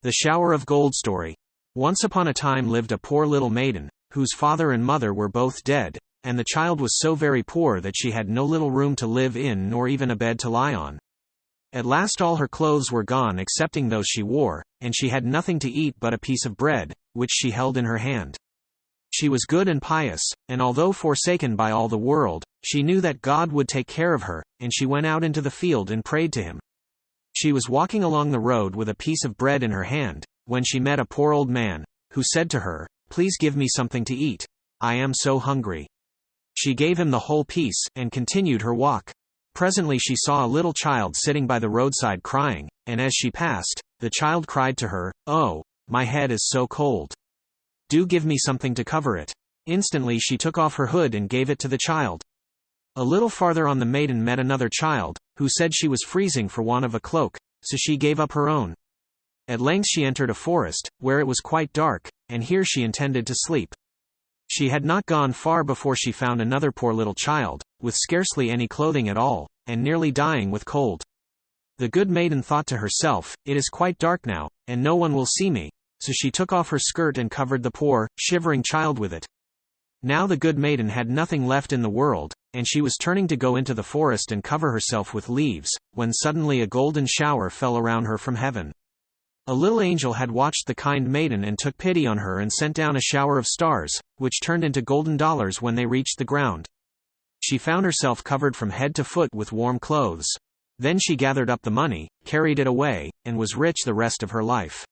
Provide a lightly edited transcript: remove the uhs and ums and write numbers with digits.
The Shower of Gold Story. Once upon a time lived a poor little maiden, whose father and mother were both dead, and the child was so very poor that she had no little room to live in nor even a bed to lie on. At last all her clothes were gone excepting those she wore, and she had nothing to eat but a piece of bread, which she held in her hand. She was good and pious, and although forsaken by all the world, she knew that God would take care of her, and she went out into the field and prayed to him. She was walking along the road with a piece of bread in her hand, when she met a poor old man, who said to her, "Please give me something to eat. I am so hungry." She gave him the whole piece, and continued her walk. Presently she saw a little child sitting by the roadside crying, and as she passed, the child cried to her, "Oh, my head is so cold. Do give me something to cover it." Instantly she took off her hood and gave it to the child. A little farther on the maiden met another child, who said she was freezing for want of a cloak, so she gave up her own. At length she entered a forest, where it was quite dark, and here she intended to sleep. She had not gone far before she found another poor little child, with scarcely any clothing at all, and nearly dying with cold. The good maiden thought to herself, "It is quite dark now, and no one will see me," so she took off her skirt and covered the poor, shivering child with it. Now the good maiden had nothing left in the world, and she was turning to go into the forest and cover herself with leaves, when suddenly a golden shower fell around her from heaven. A little angel had watched the kind maiden and took pity on her and sent down a shower of stars, which turned into golden dollars when they reached the ground. She found herself covered from head to foot with warm clothes. Then she gathered up the money, carried it away, and was rich the rest of her life.